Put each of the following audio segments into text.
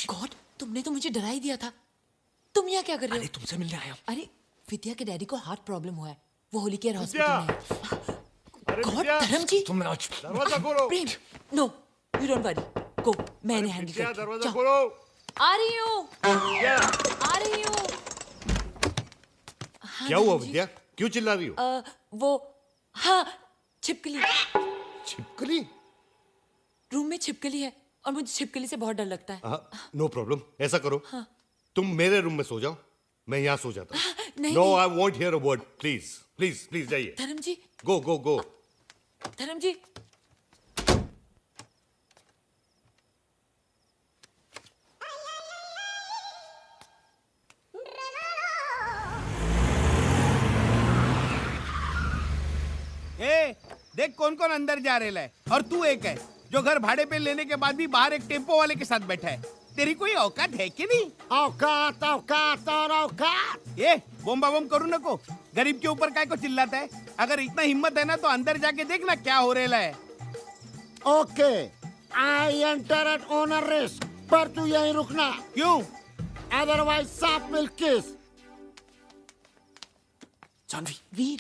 God, तुमने तो मुझे डरा ही दिया था। तुम यहाँ क्या कर रहे हो? अरे तुमसे मिलने आया हूँ। अरे विद्या के डैडी को हार्ट प्रॉब्लम हुआ है, वो होली केयर हॉस्पिटल विद्या! में है। अरे गॉड, विद्या! धर्म जी, तुम आज दरवाजा खोलो। प्रेम, नो, यू डोंट वरी, गो, मैंने हैंडल विद्या, करती हूँ। दरवाजा जाओ। खोलो। आ रही हूँ, विद्या, आ रही हूँ। हाँ, क्या हुआ धर्म जी, विद्या? क्यों चिल्ला रही हो? वो, हाँ, छिपकली, छिपकली? रूम में छिपकली है और मुझे छिपकली से बहुत डर लगता है। नो प्रॉब्लम, ऐसा करो, तुम मेरे रूम में सो जाओ, मैं यहाँ सो जाता हूँ। नहीं, नो, नहीं। I want here a word, please please please जाइए। धर्म जी, गो गो गो। धर्म जी, ए, देख कौन कौन अंदर जा रहे है और तू एक है जो घर भाड़े पे लेने के बाद भी बाहर एक टेम्पो वाले के साथ बैठा है। तेरी कोई औकात है कि नहीं? औकात औकात और औकात। ये बोम्बा बोम करू नको, गरीब के ऊपर काय को चिल्लाता है? अगर इतना हिम्मत है ना तो अंदर जाके देखना क्या हो रहा है। Okay, I enter eight owner risk, पर तू यहीं रुकना, क्यों? अदरवाइज सांप मिल किस। जानवी, वीर,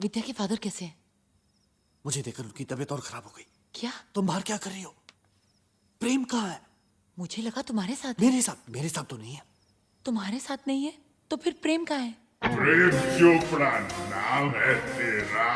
विद्या के फादर कैसे हैं? मुझे देखकर उनकी तबीयत और खराब हो गई। क्या? तुम बाहर क्या कर रही हो? प्रेम कहाँ है? मुझे लगा तुम्हारे साथ है। मेरे साथ तो नहीं है। तुम्हारे साथ नहीं है तो फिर प्रेम कहाँ है? प्रेम चोपड़ा नाम है तेरा।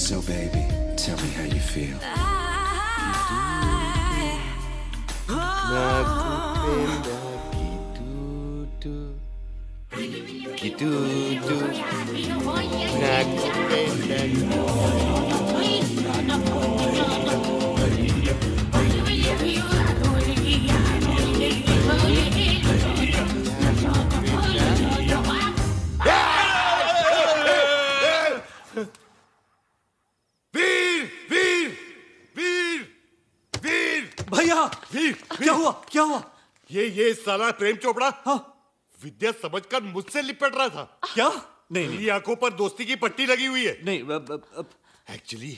So baby, tell me how you feel. वीर वीर वीर वीर भैया, वीर क्या हुआ? क्या हुआ? ये साला प्रेम चोपड़ा हाँ, विद्या समझकर मुझसे लिपट रहा था। क्या? नहीं मेरी आंखों पर दोस्ती की पट्टी लगी हुई है। नहीं, एक्चुअली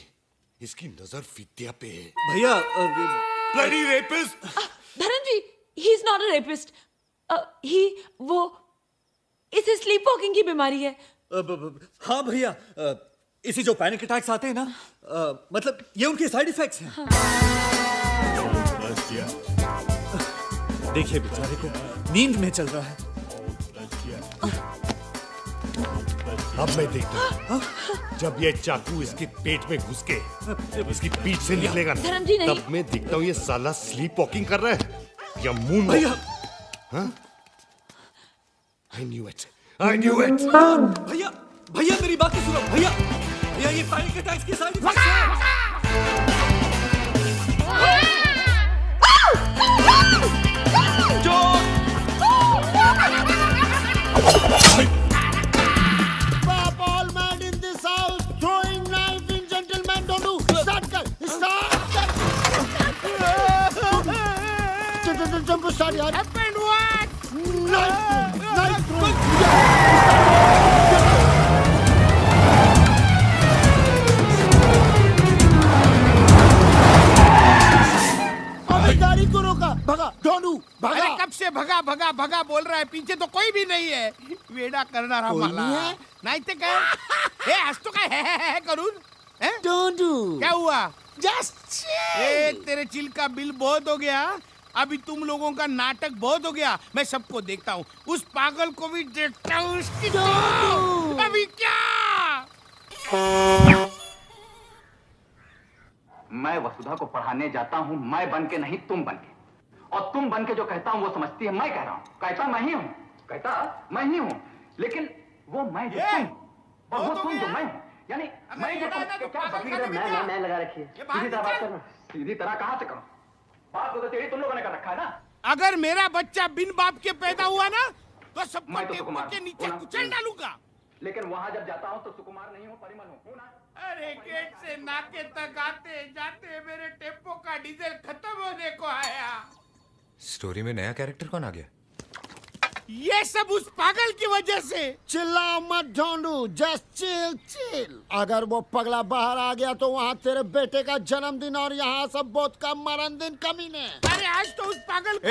इसकी नजर विद्या पे है। भैया, bloody rapist. Dharam ji, he is not a rapist. वो इसे स्लीप वॉकिंग की बीमारी है। हाँ भैया, इसी जो पैनिक अटैक्स आते हैं ना, मतलब ये उनके साइड इफेक्ट्स हैं। देखिए बेचारे को नींद में चल रहा है। अब मैं देखता हूँ जब ये चाकू इसके पेट में घुस के इसकी पीठ से निकलेगा ना, धर्म जी, नहीं। तब मैं देखता हूँ ये साला स्लीप वॉकिंग कर रहा है या मून भैया, I knew it, I knew it. भैया, भैया मेरी बात तो सुनो। भैया, भैया ये पैनिक अटैक्स के साइड इफेक्ट्स हैं। Stop all mad in this house, throwing knife in gentlemen don't do. Start कर, start कर। जंप स्टार्ट यार। Happened what? Knife throw। अबे गाड़ी को रोका, भगा, डोंडू, भगा। अरे कब से भगा भगा भगा बोल रहा है, पीछे तो कोई भी नहीं है। वेडा करना रहा कोई माला। नहीं है? नहीं तो क्या? आज तो क्या है करून? हैं? डोंडू। क्या हुआ? Just ए, chill। तेरे चिल का बिल बहुत हो गया। अभी तुम लोगों का नाटक बहुत हो गया। मैं सबको देखता हूँ, उस पागल को भी देखता हूँ। उसकी तो अभी क्या? मैं वसुधा को पढ़ाने जाता हूँ, मैं बन के नहीं तुम बन के। और तुम बन के जो कहता हूँ वो समझती है मैं कह रहा हूँ। कहता मैं ही हूँ, कहता मैं ही हूँ, लेकिन वो मैं जो तुम और वो तुम जो मैं हूँ। यानी मैं जो तुम क्या बकरी मैं लगा रखी है। सीधी तरह बात करना। सीधी तरह कहाँ से करूँ? बात तो तेरी तुम लोगों ने कर रखा है ना। अगर मेरा बच्चा बिन बाप के पैदा हुआ ना तो सबको मैं तो टेम्पो सुकुमार के हूँ नीचे ना? कुचल डालूंगा। लेकिन वहां जब जाता हूँ तो सुकुमार नहीं हूँ, परिमल हूँ ना? अरे गेट से नाके तक आते जाते मेरे टेम्पो का डीजल खत्म होने को आया। स्टोरी में नया कैरेक्टर कौन आ गया? ये सब उस पागल की वजह से। चिल्ला मत ढोंडू, जस्ट चिल चिल। अगर वो पगला बाहर आ गया तो वहाँ तेरे बेटे का जन्मदिन और यहाँ सब बहुत का मरण दिन कमीने। अरे आज तो उस पागल को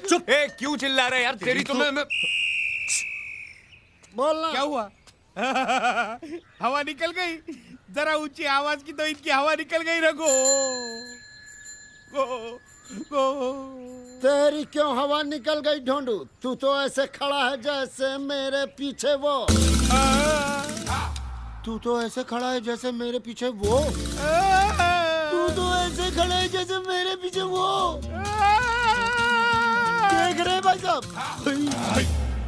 चुप! क्यों चिल्ला रहा है यार? तेरी तो मैं बोलना। क्या हुआ? हवा निकल गई। जरा ऊंची आवाज की तो इनकी हवा निकल गई। रघु तेरी क्यों हवा निकल गई ढोंडू? तू तो ऐसे खड़ा है जैसे मेरे पीछे वो। तू तो ऐसे खड़ा है जैसे मेरे पीछे वो। तू तो ऐसे खड़ा है जैसे मेरे पीछे वो। देख रहे भाई साहब?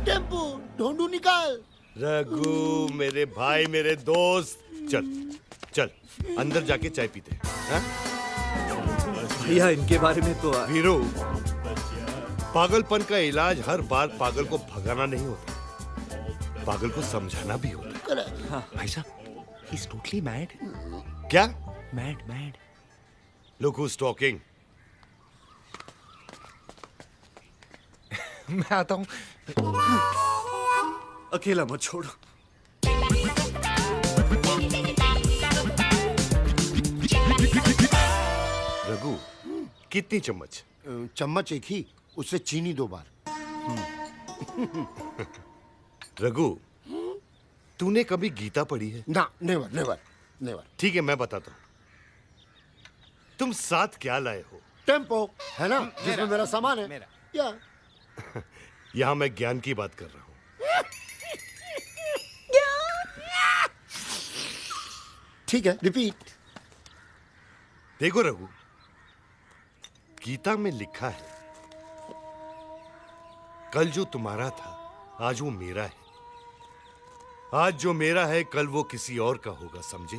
टेम्पो ढोंडू निकाल। रघु मेरे भाई, मेरे दोस्त, चल चल अंदर जाके चाय पीते हैं। भैया इनके बारे में तो वीरू, पागलपन का इलाज हर बार पागल को भगाना नहीं होता, पागल को समझाना भी होता है। भाई साहब, ही इज टोटली मैड। क्या? मैड। Look who's talking. मैं आता हूँ। अकेला मत छोड़ो। रघु, कितनी चम्मच? चम्मच एक ही, उससे चीनी 2 बार। रघु, तूने कभी गीता पढ़ी है? ना, नेवर नेवर नेवर। ठीक है, मैं बताता हूँ। तुम साथ क्या लाए हो? टेम्पो है ना, जिसमें मेरा सामान है। मेरा। या यहाँ मैं ज्ञान की बात कर रहा हूँ। ठीक है, रिपीट। देखो रघु, गीता में लिखा है, कल जो तुम्हारा था आज वो मेरा है, आज जो मेरा है कल वो किसी और का होगा, समझे?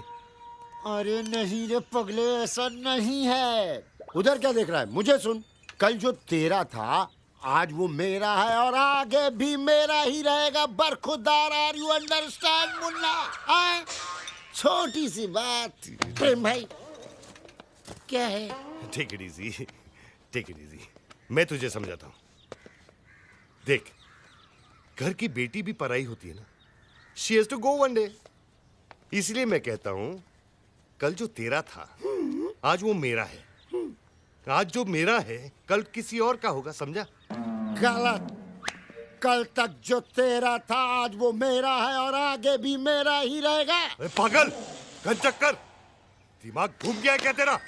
अरे नहीं रे पगले, ऐसा नहीं है। उधर क्या देख रहा है? मुझे सुन। कल जो तेरा था आज वो मेरा है और आगे भी मेरा ही रहेगा। बरखुरदार, आर यू अंडरस्टैंड मुन्ना? आए? छोटी सी बात। प्रेम भाई क्या है? Take it easy, take it easy. मैं तुझे समझाता हूँ। देख, घर की बेटी भी पराई होती है ना। She has to go one day. इसलिए मैं कहता हूँ, कल जो तेरा था आज वो मेरा है, आज जो मेरा है कल किसी और का होगा, समझा? गलत। कल तक जो तेरा था आज वो मेरा है और आगे भी मेरा ही रहेगा। अरे पागल, घन चक्कर, दिमाग घूम गया है क्या तेरा?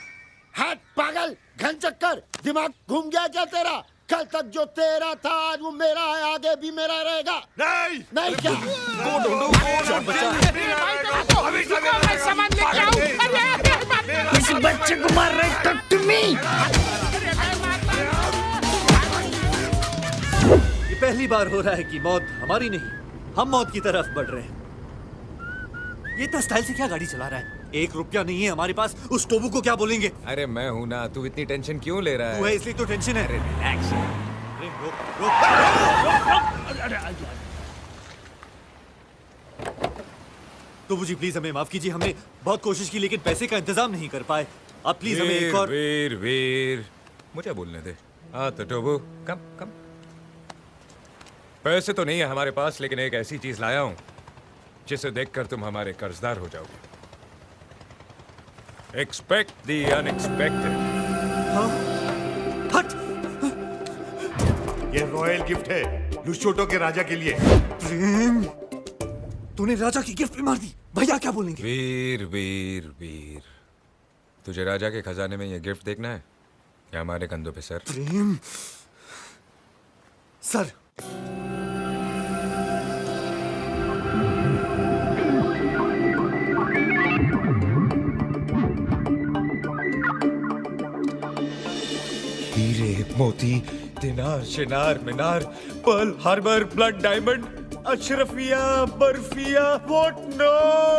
हट पागल, घन चक्कर, दिमाग घूम गया क्या तेरा? कल तक जो तेरा था आज वो मेरा है, आगे भी मेरा रहेगा। नहीं नहीं क्या? इस बच्चे को मार रहे टट्टमी। ये पहली बार हो रहा है कि मौत हमारी नहीं, हम मौत की तरफ बढ़ रहे हैं। ये इतना स्टाइल से क्या गाड़ी चला रहा है? 1 रुपया नहीं है हमारे पास, उस टोबू को क्या बोलेंगे? अरे मैं हूं ना, तू इतनी टेंशन क्यों ले रहा है? तू है इसलिए तो टेंशन है। रिलैक्स। अरे रोक। टोबू जी प्लीज हमें माफ कीजिए, हमने बहुत कोशिश की लेकिन पैसे का इंतजाम नहीं कर पाए। आप प्लीज हमें एक और। वीर, मुझे बोलने दे। हाँ तो टोबू, कम। पैसे तो नहीं है हमारे पास, लेकिन एक ऐसी चीज लाया हूं जिसे देखकर तुम हमारे कर्जदार हो जाओगे। Expect the unexpected. हट! ये रॉयल गिफ्ट है लुशोटो के राजा के लिए। प्रेम, तूने राजा की गिफ्ट भी मार दी। भैया क्या बोलेंगे? वीर, तुझे राजा के खजाने में ये गिफ्ट देखना है या हमारे कंधों पे सर? प्रेम, सर। हीरे, मोती, दिनार, शिनार, मीनार, पर्ल हार्बर, ब्लड डायमंड, अशरफिया, बर्फिया, व्हाट नॉट।